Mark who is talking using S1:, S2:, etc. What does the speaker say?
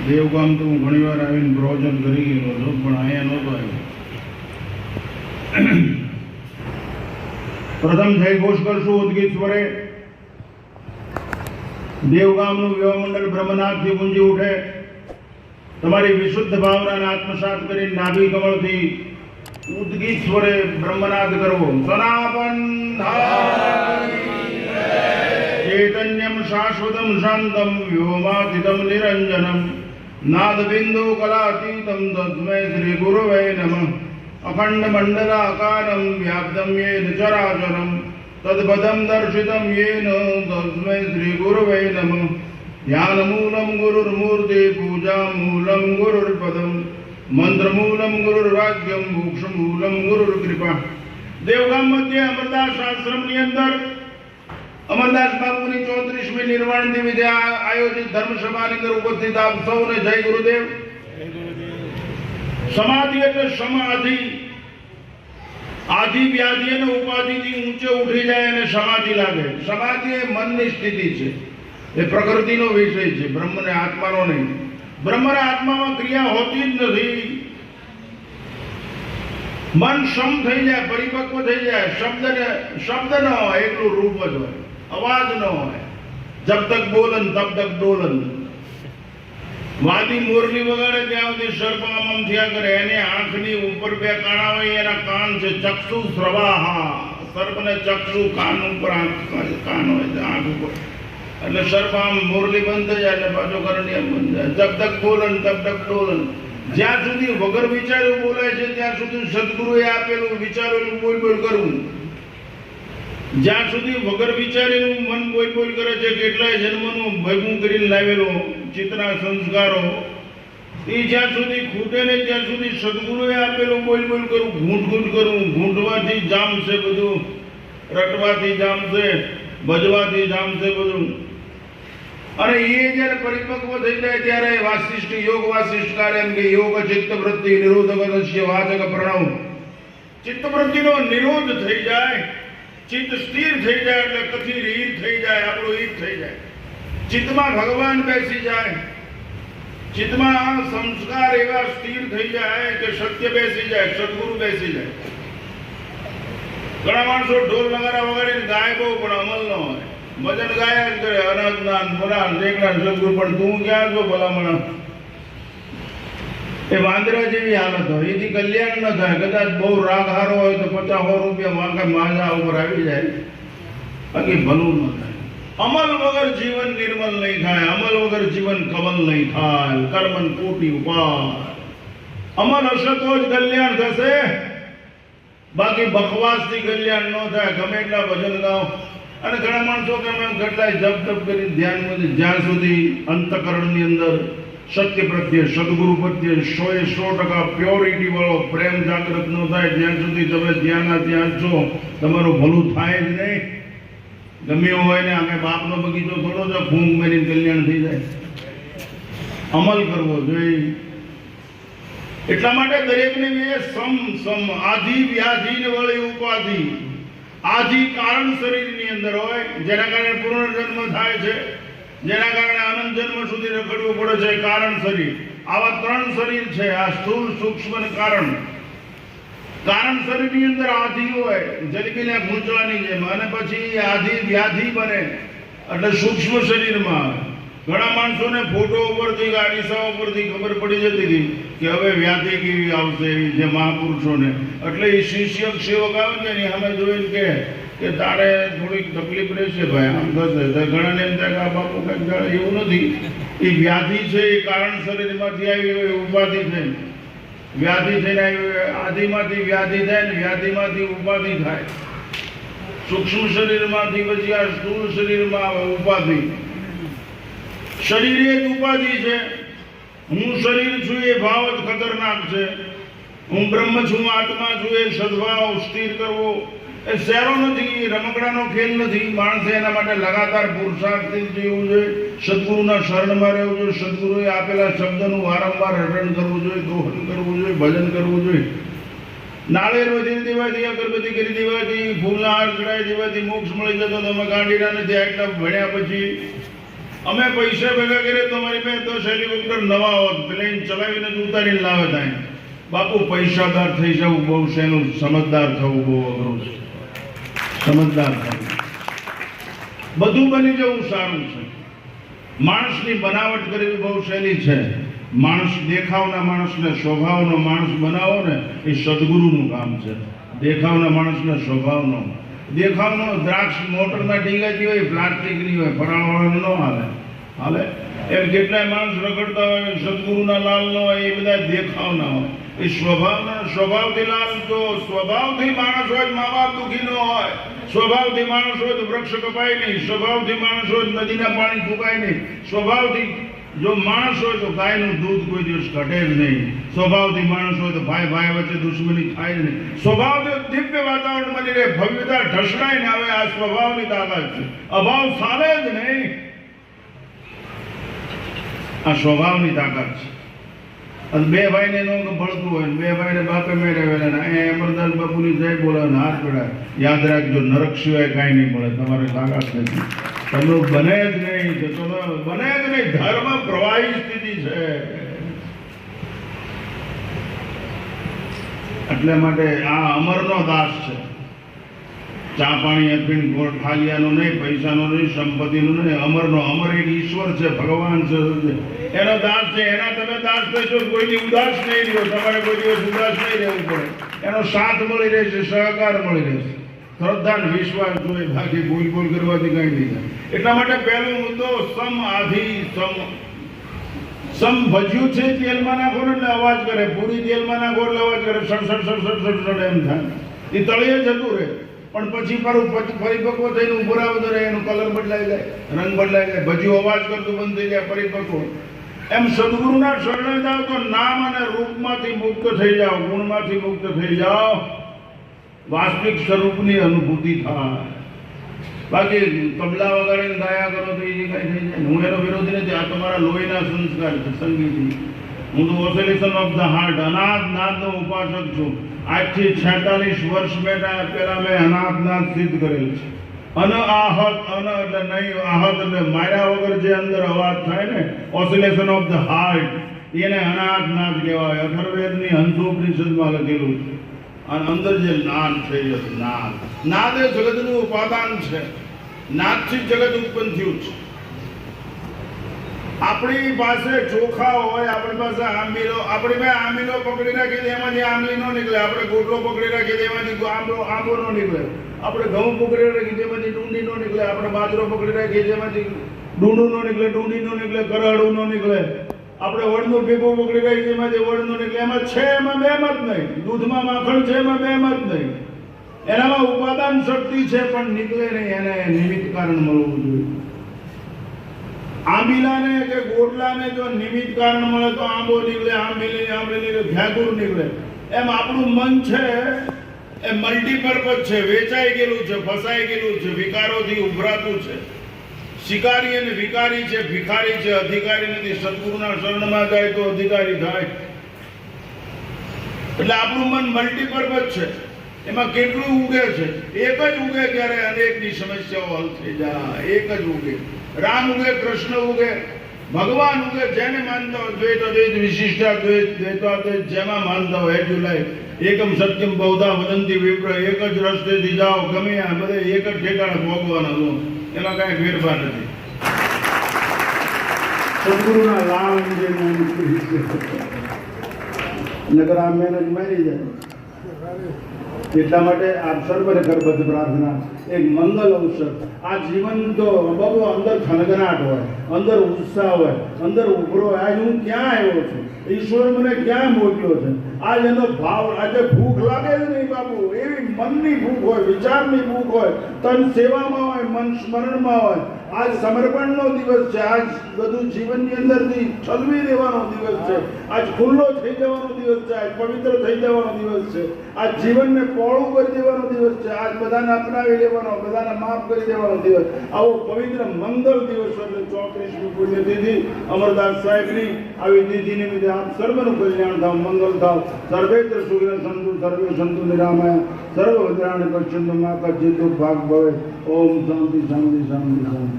S1: દેવગામ તો હું ઘણી વાર આવીને પ્રવચન કરી ગયેલો છું, પણ અહીંયા નહોતો આવ્યો. પ્રથમ જય ઘોષ કરશું ઉદગીત સ્વરે. દેવગામનું વિવાહમંડળ બ્રહ્મનાથથી ગુંજી ઉઠે. તમારી વિશુદ્ધ ભાવનાને આત્મસાત કરી નાભી કમળથી ઉદગીત સ્વરે બ્રહ્મનાદ કરવો. સનાતન ચૈતન્યમ શાશ્વતમ શાંતમ વ્યોમાતીતમ નિરંજનમ નાદબિંદુ કલાતીતમ તસ્મૈ શ્રી ગુરવે નમઃ. અખંડ મંડલાકારમ વ્યાપ્તમ યેન ચરાચરમ તદ્પદમ દર્શિતમ યેન તસ્મૈ શ્રી ગુરવે નમઃ. ધ્યાનમૂલમ ગુરુર્મૂર્તિ પૂજામૂલમ ગુરુર્પદમ મંત્રમૂલમ ગુરુર્વાક્યમ મોક્ષમૂલમ ગુરુર્કૃપા. દેવગામ મધ્ય અમરદાસ આશ્રમની અંદર અમરદાસ બાપુની 34મી નિર્વાણ નિમિત્તે આયોજિત ધર્મસભાની અંદર ઉપસ્થિત આપ સૌને જય ગુરુદેવ. સમાધિ એટલે સમાધિ. આધિ વ્યાધિ અને ઉપાધિથી ઊંચે ઉઠી જાય અને સમાધિ લાગે. સમાધિ એ મનની સ્થિતિ છે, એ પ્રકૃતિનો વિષય છે, બ્રહ્મને આત્માનો નહીં. બ્રહ્મને આત્મામાં ક્રિયા હોતી જ નથી. મન સમ થઈ જાય, પરિપક્વ થઈ જાય. શબ્દ ન હોય, એકલું રૂપ જ હોય, અવાજ ન હોય. જબ તક બોલન તબ તક ડોલન. વાદી મોરલી વગાડે ત્યાં સુધી સર્પ આમ થયા કરે. એની આંખની ઉપર બે કાણા હોય, એના કાન છે ચક્ષુ સ્રવાહા. સર્પને ચક્ષુ કાન ઉપર કાન હોય છે, આંખ ઉપર. એટલે સર્પ આમ મોરલી બંધ થઈ જાય એટલે પાછો કરણિયા બંધ જાય. જબ તક બોલન તબ તક ડોલન. જ્યાં સુધી વગર વિચાર્યું બોલાય છે ત્યાં સુધી સદગુરુએ આપેલું વિચારેલું બોલ બોલ કરવું. જ્યાં સુધી વગર વિચારેલું મન બોલ બોલ કરે છે, કેટલાય જન્મનું ભેગું કરીને લાવેલો ચિત્તના સંસ્કારો, એ જ્યાં સુધી ખૂટે ને ત્યાં સુધી સદગુરુએ આપેલું બોલ બોલ કરવું, ઘૂંટ ઘૂંટ કરવું. ઘૂંટવાથી જામશે બધું, રટવાથી જામશે, ભજવાથી જામશે બધું. અને એ જયારે પરિપક્વ થઈ જાય ત્યારે વાસિષ્ઠ યોગ વાસિષ્ઠ કાર્ય એમ કે યોગ ચિત્ત વૃત્તિ નિરોધક વાચક પ્રણવ. ચિત્ત વૃત્તિનો નિરોધ થઈ જાય, ચિત્ત સ્થિર થઈ જાય એટલે કથિર હીર થઈ જાય, આપણું હિત થઈ જાય. ચિત્તમાં ભગવાન બેસી જાય, ચિત્તમાં સંસ્કાર એવા સ્થિર થઈ જાય કે સત્ય બેસી જાય, સદગુરુ બેસી જાય. ઘણા માણસો ઢોલ નગારા વગાડીને ગાય બહુ પણ અમલ ન હોય. ભજન ગાયા જ કરે, અનાજના પુરાણ દેખના સદગુરુ. પણ તું ક્યાં છો ભલામણ? એ વાંદરા જેવી હાલત હોય, એથી કલ્યાણ ન થાય. કદાચ બહુ રાગ હારો હોય તો 50 રૂપિયા વાંકા માજા ઉપર આવી જાય, બાકી ભલું ન થાય. અમલ વગર જીવન નિર્મલ નહીં થાય, અમલ વગર જીવન કમલ નહીં થાય. કર્મન કોટી ઉપાય. અમલ હશે તો જ કલ્યાણ થશે, બાકી બકવાસથી કલ્યાણ ન થાય. ગમે એટલા ભજન ગાઓ. અને ઘણા માણસો કે અમે કેટલાય જપ તપ કરી ધ્યાનમાં, જ્યાં સુધી અંતકરણની અંદર સત્ય પ્રત્યે સદગુરુ પ્રત્યે 100% પ્યોરિટી વાળો પ્રેમ જાગૃત ન થાય ત્યાં સુધી તમે ત્યાં છો, તમારું ભલું થાય જ નહીં. ગમે એવું હોય ને, અમે બાપનો બગીચો થોડો જ ફૂંક મારીને કલ્યાણ થઈ જાય. અમલ કરવો જોઈએ. એટલા માટે દરેકને સમ આધિ વ્યાધિ ને વળી ઉપાધિ. આધિ કારણ શરીરની અંદર હોય, જેના કારણે પુનર્જન્મ થાય છે, જેના કારણે અનંત જન્મ સુધી રખડવું પડે છે, કારણ શરીર. આવા 3 શરીર છે, આ સ્થૂળ, સૂક્ષ્મ અને કારણ. કારણ શરીરની અંદર આધિ હોય, જલેબીને ગૂંચવાની જેમ, અને પછી આધિ વ્યાધિ બને એટલે સૂક્ષ્મ શરીરમાં. ઘણા માણસોને ફોટો ઉપરથી, ગાડીસા ઉપરથી ખબર પડી જતી હતી કે હવે વ્યાધિ કેવી આવશે, જે મહાપુરુષોને. એટલે એ શિષ્ય સેવક આવે છે ને, અમે જોઈને કે તારે થોડીક તકલીફ રહેશે ભાઈ, આમ થશે. ઘણાને એમ થાય કે આ બાપુ કંઈક જાણે. એવું નથી. એ વ્યાધિ છે, એ કારણ શરીરમાંથી આવી હોય, ઉપાધિ છે. વ્યાધિ થઈને આવી હોય, આધિમાંથી વ્યાધિ થાય ને વ્યાધિમાંથી ઉપાધિ થાય. સૂક્ષ્મ શરીરમાંથી પછી આ સ્થૂળ શરીરમાં આવે ઉપાધિ. શરીર એ જ ઉપાધિ છે. હું શરીર છું એ ભાવ જ ખતરનાક છે. હું બ્રહ્મ છું, આત્મા છું એ સદભાવ સ્થિર કરવો એ સહેલો નથી, રમકડાનો ખેલ નથી. માણસે એના માટે લગાતાર પુરુષાર્થથી જીવવું જોઈએ, સદગુરુના શરણમાં રહેવું જોઈએ, સદગુરુએ આપેલા શબ્દનું વારંવાર રટણ કરવું જોઈએ, દોહન કરવું જોઈએ, ભજન કરવું જોઈએ. નાળિયેર વધી દેવાથી, અગરબત્તી કરી દેવાથી, ફૂલના હાર ચડાવી દેવાથી મોક્ષ મળી જતો. તમે ગાંડીના નથી. આટલા ભણ્યા પછી અમે પૈસા ભેગા કરીએ તમારી પાસે 10 હેલિકોપ્ટર નવા હોત, પ્લેન ચલાવીને જ ઉતારીને લાવે થાય. બાપુ પૈસાદાર થઈ જવું બહુ સહેલું, સમજદાર થવું બહુ અઘરું છે. સમજદાર થવું, બધું બની જવું સારું છે. માણસની બનાવટ કરવી બહુ સહેલી છે. માણસ દેખાવના માણસને સ્વભાવનો માણસ બનાવો ને એ સદગુરુનું કામ છે. દેખાવના માણસને સ્વભાવનો. દેખાવનો દ્રાક્ષ મોટરના ટીંગાતી હોય, પ્લાસ્ટિકની હોય, ફરાળવાળાનું ન હાલે. હાલે એમ કેટલાય માણસ રખડતા હોય, સદગુરુના લાલ ન હોય, એ બધા દેખાવના હોય. એ સ્વભાવથી લાલ, તો સ્વભાવથી માણસ હોય મા બાપ દુઃખી ન હોય, સ્વભાવથી માણસ હોય તો વૃક્ષ કપાય નહીં, સ્વભાવથી માણસ હોય તો નદીના પાણી ફૂંકાય નહીં, સ્વભાવથી જો માણસ હોય તો ગાયનું દૂધ કોઈ દિવસ ઘટે જ નહીં, સ્વભાવથી માણસ હોય તો ભાઈ ભાઈ વચ્ચે દુશ્મની થાય જ નહીં, સ્વભાવથી દિવ્ય વાતાવરણ બની રહે, ભવ્યતા ઢસડાય ને આવે. આ સ્વભાવની તાકાત છે, અભાવ ચાલે જ નહીં. આ સ્વભાવની તાકાત છે. અને બે ભાઈને નો ભળતું હોય, બે ભાઈને બાપે મેળવેલા, એ અમરદાસ બાપુની જય બોલાવે, હાથ પડાય. યાદ રાખજો, નરક સિવાય કાંઈ નહીં મળે. તમારે તાકાત નથી, તમે બને જ નહીં, તમે બને જ નહીં. ધર્મ પ્રવાહી સ્થિતિ છે. એટલે માટે આ અમરનો દાસ છે. ચા પાણી આપીને ગોળ ખાલિયાનો નહીં, પૈસાનો નહીં, સંપત્તિનો નહીં. અમરનો. અમર એક ઈશ્વર છે, ભગવાન છે, એનો દાસ છે. એના તમે દાસ થશો, કોઈની ઉદાસ નહીં રહ્યો. તમારે કોઈ દિવસ ઉદાસ નહીં રહેવું પડે. એનો સાથ મળી રહેશે, સહકાર મળી રહેશે. શ્રદ્ધા ને વિશ્વાસ જોઈએ, બાકી ભૂલ ભૂલ કરવાથી કઈ નહીં થાય. એટલા માટે પહેલો મુદ્દો સમ આધિ સમ ભજ્યું છે તેલમાં નાખો ને એટલે અવાજ કરે, પૂરી તેલમાં નાખો એટલે અવાજ કરે, સડસડ સડસડ સડસડ એમ થાય. એ તળિયે જતું રહે, પણ પછી પરિપક્વ થઈને ઉભું આવતું રહે, એનો કલર બદલાઈ જાય, રંગ બદલાઈ જાય, ભજ્યું અવાજ કરતું બંધ થઈ જાય, પરિપક્વ. એમ સદગુરુના શરણે જાઓ તો નામ અને રૂપમાંથી મુક્ત થઈ જાઓ, ગુણમાંથી મુક્ત થઈ જાઓ, વાસ્તવિક સ્વરૂપની અનુભૂતિ થાય. બાકી તબલા વગાડીને ગાયા કરો તો એ કઈ થઈ જાય. હું એનો વિરોધી નથી. આ તમારા લોહીના સંસ્કાર છે, સંગીત. હું તો ઓસિલેશન ઓફ ધ હાર્ટ, અનાદ નાદનો ઉપાસક છું. આજથી 46 વર્ષ પહેલા મેં અનાદ નાદ સિદ્ધ કરેલ છે. અનઆહત, અન એટલે નહીં, આહત એટલે માર્યા વગર જે અંદર અવાજ થાય ને, ઓસિલેશન ઓફ ધ હાર્ટ, એને અનાદ નાદ કહેવાય. અથર્વવેદની હંસોપનિષદમાં લખેલું છે. અને અંદર જે નાદ છે, નાદ નાદ એ જગતનું ઉપાદાન છે. નાદથી જગત ઉત્પન્ન થયું છે. આપણી પાસે ચોખા હોય, આપણી પાસે આંબીલો, આપણી પાસે આંબીલો પકડી રાખી દે એમાંથી આંબલી નો નીકળે, આપણે ગોટલો પકડી રાખી દે એમાંથી આંબો નો નીકળે, આપણે ઘઉં પકડી રાખી તેમાંથી ડુંડી નો નીકળે, આપણે બાજરો પકડી રાખીએ તેમાંથી ડુંડું નો નીકળે, ડુંડી નો નીકળે, કરડું નો નીકળે, આપણે વળનું ભેગું પકડી રાખી તેમાંથી વળ નો નીકળે. એમાં છે, એમાં બે મત નહીં. દૂધમાં માખણ છે, એમાં બે મત નહીં. એનામાં ઉપાદાન શક્તિ છે, પણ નીકળે નહીં. એને નિમિત્ત કારણ મળવું જોઈએ. આંબીલાને કે ગોટલાને જો નિમિત્ત કારણ મળે તો આંબો નીકળે, આંબલી નીકળે, ઘાઘુર નીકળે. એમ આપણું મન છે એ મલ્ટીપર્પઝ છે, વેચાઈ ગયેલું છે, ફસાઈ ગયેલું છે, વિકારોથી ઉભરાતું છે. શિકારી અને વિકારી છે, ભિખારી છે, અધિકારી નથી. સદગુરુના શરણમાં જાય તો અધિકારી થાય. એટલે આપણું મન મલ્ટીપર્પઝ છે. એમાં કેટલું ઉગે છે? એક જ ઉગે ત્યારે અનેકની સમસ્યાઓ હલ થઈ જાય. એક જ ઉગે. રામ ઉગે, કૃષ્ણ ઉગે, ભગવાન ઉગે. જેને માનતા હોય, દ્વૈત અદ્વૈત વિશિષ્ટાદ્વૈત દ્વૈતાદ્વૈત જેમાં માનતા હોય, એટ યુ લાઈક એકમ સત્યમ બહુધા વદંતી વિપ્ર. એક જ રસ્તેથી જાઓ, ગમે આ બધે એક જ ઠેકાણે ભોગવાના છો. એમાં કાંઈ ફેરફાર નથી. સદગુરુના લાલ નગર આ મહેનત મારી જાય. એટલા માટે આપ સર્વને કરબદ્ધ પ્રાર્થના, એક મંગલ અવસર. આ જીવન તો બહુ અંદર ખનગનાટ હોય, અંદર ઉત્સાહ હોય, અંદર ઉભરો હોય. આજ હું ક્યાં આવ્યો છું, ઈશ્વર મને ક્યાં મોકલ્યો છે, આજ એનો ભાવ. આજે ભૂખ લાગે જ નહીં બાપુ, એવી મનની ભૂખ હોય, વિચારની ભૂખ હોય, તન સેવામાં હોય, મન સ્મરણમાં હોય. આજ સમર્પણનો દિવસ છે. આજ બધું જીવનની અંદરથી ઠલવી દેવાનો દિવસ છે. આજ ખુલ્લો થઈ જવાનો દિવસ છે. આજ પવિત્ર થઈ જવાનો દિવસ છે. આજ જીવનને પહોળું કરી દેવાનો દિવસ છે. આજ બધાને અપનાવી લેવાનો, બધાને માફ કરી દેવાનો દિવસ. આવો પવિત્ર મંગળ દિવસ એટલે 34મી પુણ્યતિથિ અમરદાસ સાહેબની આવી તિથિ નિમિત્તે આપ સર્વનું કલ્યાણ થાવ, મંગલ થાવ. સર્વેત્ર સુખિન સંતુ, સર્વે સંતુ નિરામયા, સર્વ ભદ્રાણિ પશ્યન્તુ મા કચ્ચિત દુઃખ ભાગ ભવે. ઓમ શાંતિ શાંતિ શાંતિ શાંતિ.